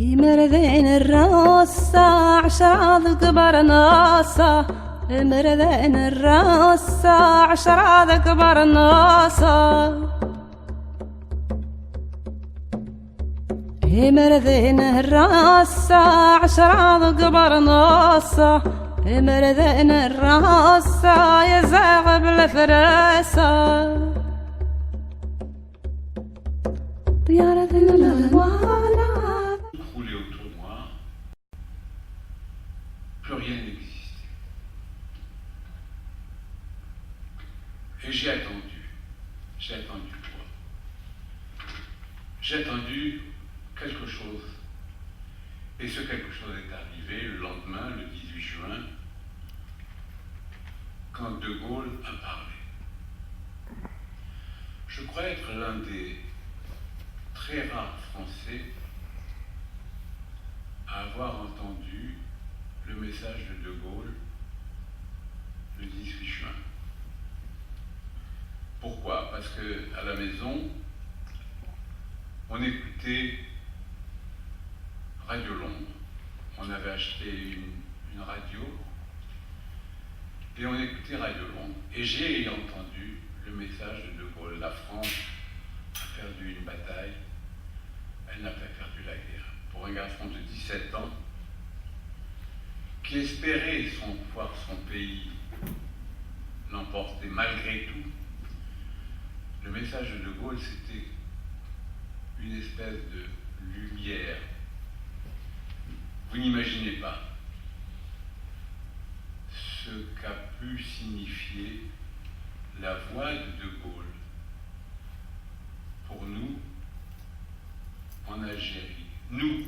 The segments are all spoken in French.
مردين الراسة عشرة كبر ناسة مردين الراسة عشرة كبر ناسة مردين الراسة عشرة كبر ناسة مردين الراسة يزاغ بالفراسة طيارة الألوان Roulé autour de moi, plus rien n'existait. Et j'ai attendu quoi? J'ai attendu quelque chose. Et ce quelque chose est arrivé le lendemain, le 18 juin, quand De Gaulle a parlé. Je crois être l'un des très rares Français à avoir entendu le message de De Gaulle le 18 juin. Pourquoi? Parce qu'à la maison, on écoutait Radio Londres. On avait acheté une radio et on écoutait Radio Londres. Et j'ai entendu le message de De Gaulle. La France a perdu une bataille, elle n'a pas perdu la guerre. Pour un garçon de 17 ans qui espérait voir son pays l'emporter malgré tout, le message de De Gaulle, c'était une espèce de lumière. Vous n'imaginez pas ce qu'a pu signifier la voix de De Gaulle pour nous en Algérie. Nous,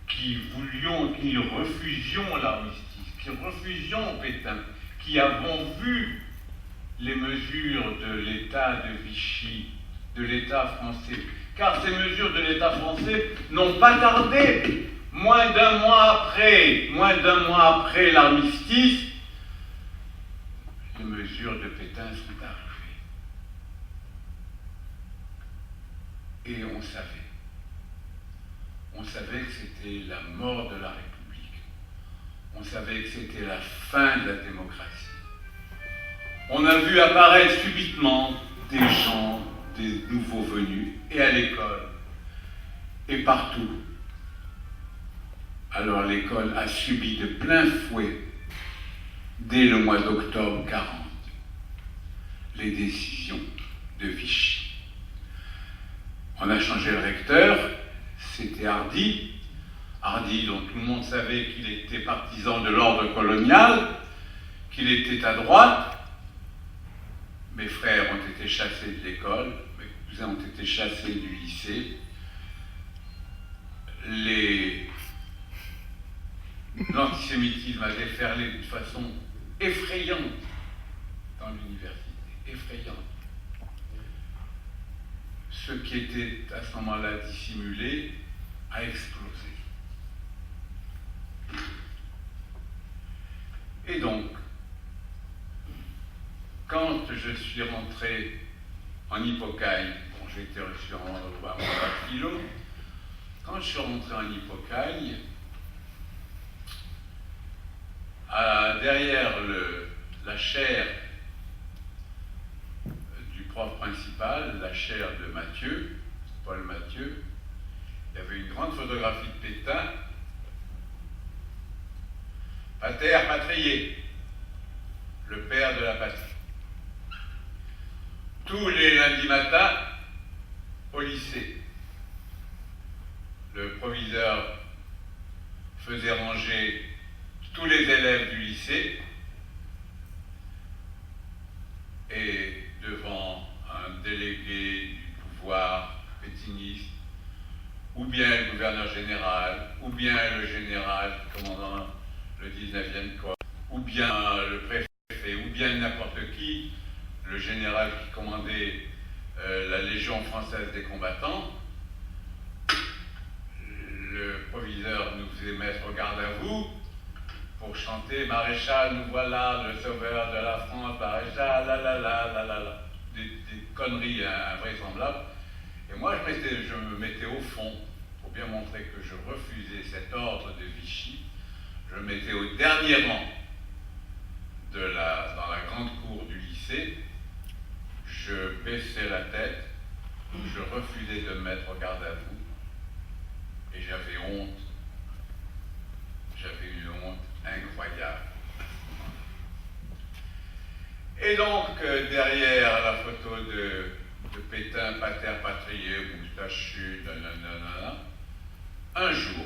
qui voulions, qui refusions l'armistice, qui refusions Pétain, qui avons vu les mesures de l'État de Vichy, de l'État français, car ces mesures de l'État français n'ont pas tardé. Moins d'un mois après l'armistice, les mesures de Pétain sont arrivées. Et on savait que c'était la mort de la République. On savait que c'était la fin de la démocratie. On a vu apparaître subitement des gens, des nouveaux venus, et à l'école, et partout. Alors l'école a subi de plein fouet, dès le mois d'octobre 40, les décisions de Vichy. On a changé le recteur. C'était Hardy, dont tout le monde savait qu'il était partisan de l'ordre colonial, qu'il était à droite. Mes frères ont été chassés de l'école, mes cousins ont été chassés du lycée. L'antisémitisme a déferlé d'une façon effrayante dans l'université, effrayante. Ce qui était à ce moment-là dissimulé a explosé. Et donc, quand je suis rentré en Hippocagne, bon, j'ai été reçu à mon philo, quand je suis rentré en Hippocagne, derrière la chaire du prof principal, la chaire de Mathieu, Paul Mathieu, il y avait une grande photographie de Pétain, Pater Patrier, le père de la patrie. Tous les lundis matins, au lycée, le proviseur faisait ranger tous les élèves du lycée et devant un délégué du pouvoir pétiniste, ou bien le gouverneur général, ou bien le général commandant le 19e corps, ou bien le préfet, ou bien n'importe qui, le général qui commandait la Légion française des combattants, le proviseur nous faisait mettre garde à vous pour chanter « Maréchal, nous voilà, le sauveur de la France, Maréchal, la la la la la la », des conneries invraisemblables. Et moi, je me mettais au fond, pour bien montrer que je refusais cet ordre de Vichy. Je me mettais au dernier rang dans la grande cour du lycée. Je baissais la tête, je refusais de me mettre au garde à vous, et j'avais honte. J'avais une honte incroyable. Et donc, derrière la photo de Pétain, pater patriae, moustachu, nanana, un jour,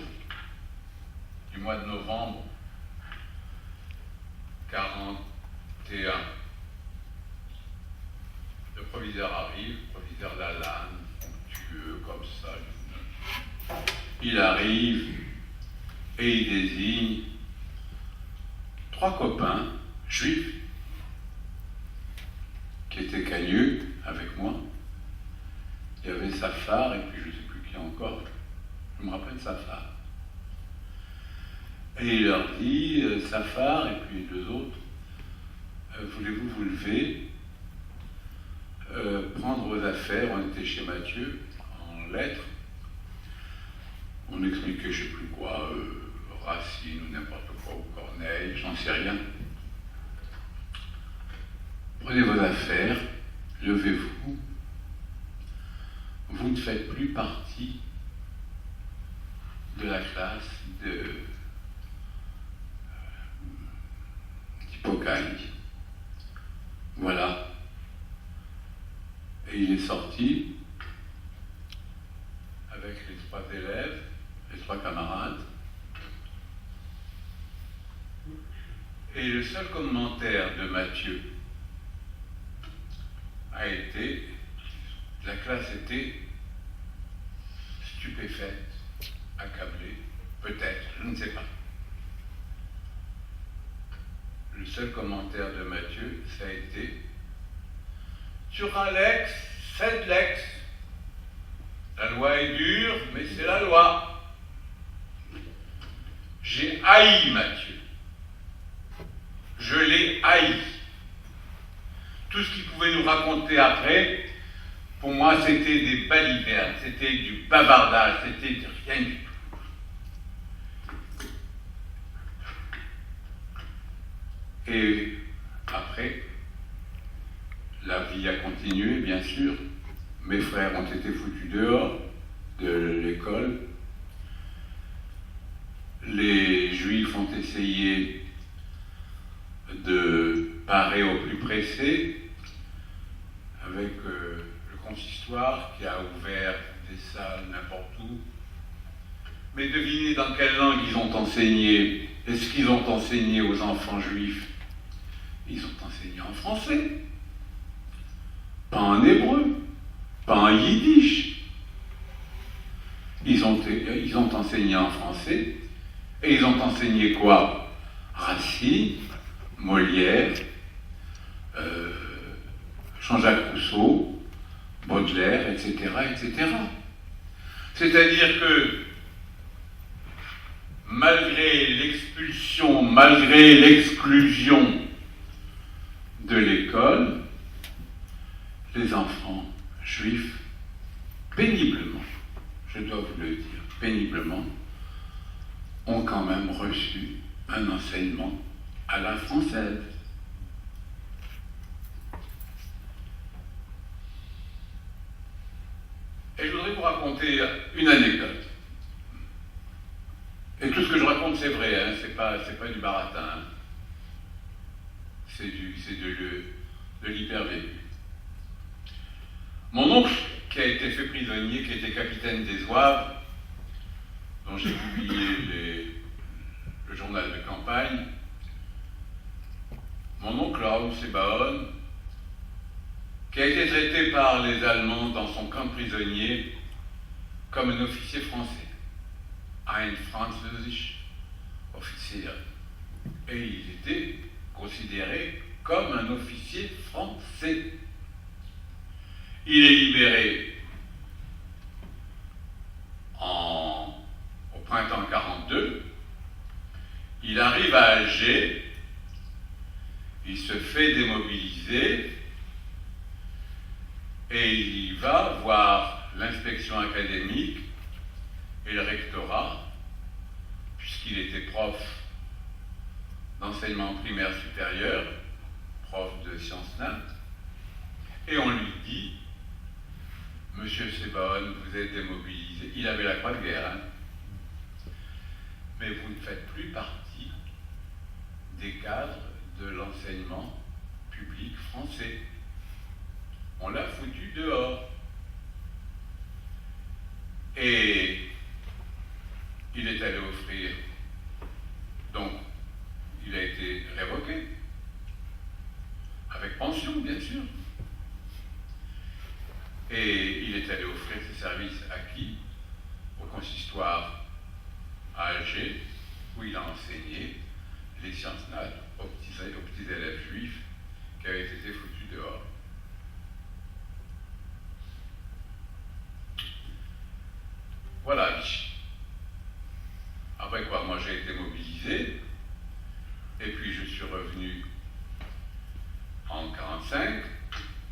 du mois de novembre 41, le proviseur arrive, proviseur Lalanne, onctueux comme ça. Il arrive et il désigne 3 copains juifs qui étaient cagneux avec moi. Il y avait Safar et puis je ne sais plus qui encore. Je me rappelle Safar. Et il leur dit, Safar et puis 2 autres, voulez-vous vous lever, prendre vos affaires, on était chez Mathieu, en lettres, on expliquait je ne sais plus quoi, Racine ou n'importe quoi, ou Corneille, j'en sais rien. Prenez vos affaires, levez-vous, vous ne faites plus partie de la classe d'Hippocampe. Voilà. Et il est sorti avec les 3 élèves, les 3 camarades. Et le seul commentaire de Mathieu a été, la classe était stupéfaite, accablée, peut-être, je ne sais pas. Le seul commentaire de Mathieu, ça a été sur un lex, c'est lex. La loi est dure, mais c'est la loi. J'ai haï Mathieu. Je l'ai haï. Tout ce qu'il pouvait nous raconter après, pour moi, c'était des balivernes, c'était du bavardage, c'était rien du tout. Et après, la vie a continué, bien sûr. Mes frères ont été foutus dehors de l'école. Les Juifs ont essayé de parer au plus pressé avec le consistoire qui a ouvert des salles n'importe où. Mais devinez dans quelle langue ils ont enseigné. Est-ce qu'ils ont enseigné aux enfants juifs? Ils ont enseigné en français, pas en hébreu, pas en yiddish. Ils ont enseigné en français, et ils ont enseigné quoi? Racine, Molière, Jean-Jacques Rousseau, Baudelaire, etc., etc. C'est-à-dire que malgré l'expulsion, malgré l'exclusion de l'école, les enfants juifs, péniblement, je dois vous le dire, péniblement, ont quand même reçu un enseignement à la française. Et je voudrais vous raconter une anecdote. Et tout ce que je raconte, c'est vrai, hein, c'est pas du baratin. Hein. C'est de l'hypervécu. Mon oncle, qui a été fait prisonnier, qui était capitaine des Zouaves, dont j'ai publié le journal de campagne, mon oncle Raoul Sebaon, qui a été traité par les Allemands dans son camp de prisonniers comme un officier français. Ein französisch Offizier. Et il était considéré comme un officier français. Il est libéré au printemps 42. Il arrive à Alger. Il se fait démobiliser et il va voir l'inspection académique et le rectorat, puisqu'il était prof d'enseignement primaire supérieur, prof de sciences nat, et on lui dit, Monsieur Sebaon, vous êtes démobilisé. Il avait la croix de guerre, hein, mais vous ne faites plus partie des cadres de l'enseignement public français. On l'a foutu dehors. Et il est allé offrir, donc il a été révoqué, avec pension bien sûr, et il est allé offrir ses services à qui? Au consistoire à Alger, où il a enseigné les sciences nat aux petits élèves juifs qui avaient été foutus dehors. Voilà, Vichy. Après quoi, moi j'ai été mobilisé, et puis je suis revenu en 1945,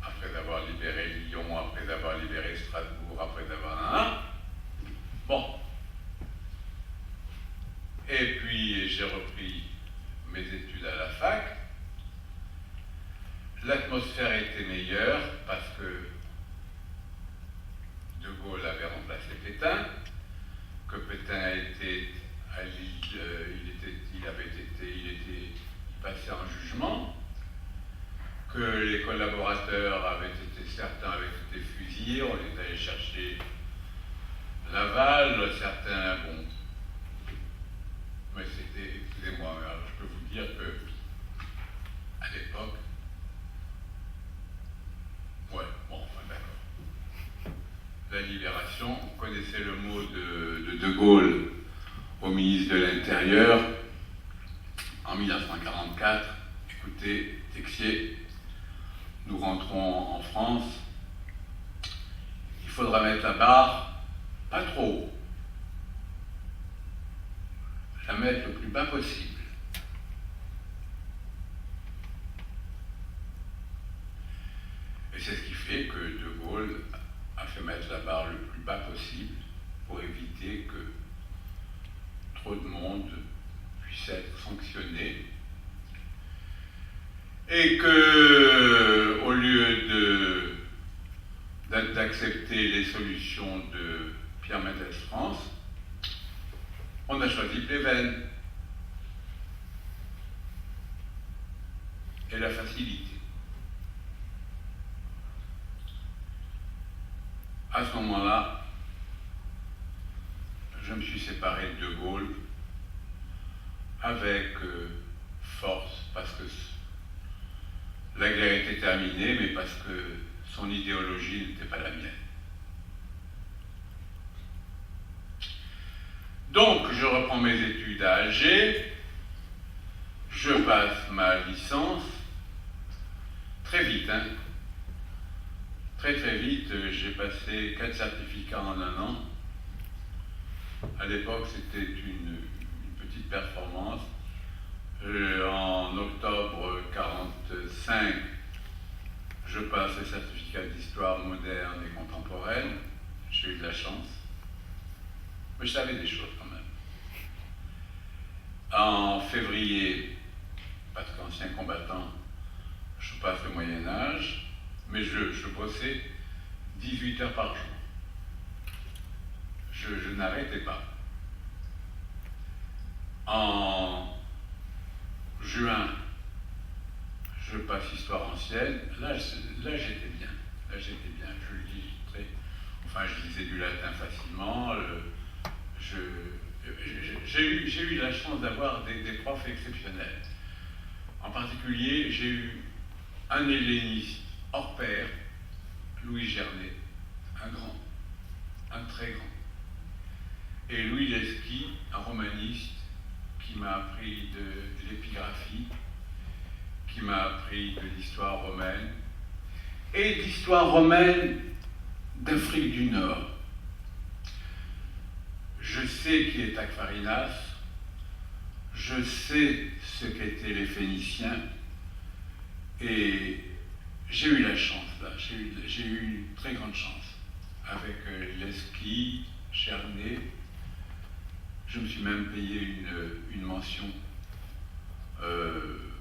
après avoir libéré Lyon, après avoir libéré Strasbourg, après avoir... Bon. Et puis j'ai repris mes études à la fac. L'atmosphère était meilleure parce que De Gaulle avait remplacé Pétain, que Pétain était à Lille, il passait en jugement, que les collaborateurs certains avaient été fusillés, on les allait chercher Laval, certains, bon, mais c'était, excusez-moi, je peux vous dire que à l'époque, ouais, bon, enfin d'accord. La libération, on connaissait le mot de Gaulle au ministre de l'Intérieur en 1944. Écoutez, Texier, nous rentrons en France, il faudra mettre la barre pas trop haut, la mettre le plus bas possible. Et c'est ce qui fait que De Gaulle a fait mettre la barre le plus bas possible pour éviter que trop de monde puisse être sanctionné et que, au lieu d'accepter les solutions de Pierre Mendès France, on a choisi Pleven et la facilité. À ce moment-là, je me suis séparé de De Gaulle avec force, parce que la guerre était terminée, mais parce que son idéologie n'était pas la mienne. Donc, je reprends mes études à Alger, je passe ma licence, très vite, hein. Très vite, j'ai passé 4 certificats en un an. À l'époque, c'était une petite performance. En octobre 1945, je passe les certificats d'histoire moderne et contemporaine. J'ai eu de la chance. Mais je savais des choses quand même. En février, parce qu'ancien combattant, je passe le Moyen-Âge, mais je bossais 18 heures par jour. Je n'arrêtais pas. En juin, je passe histoire ancienne. Là j'étais bien. Là, j'étais bien. Je lis je lisais du latin facilement. J'ai eu la chance d'avoir des profs exceptionnels. En particulier, j'ai eu un helléniste hors pair, Louis Gernet, un très grand. Et Louis Leski, un romaniste qui m'a appris de l'épigraphie, qui m'a appris de l'histoire romaine, et d'histoire romaine d'Afrique du Nord. Je sais qui est Akfarinas, je sais ce qu'étaient les Phéniciens, et j'ai eu la chance, là, j'ai eu une très grande chance, avec Leski, Chernet, Je me suis même payé une mention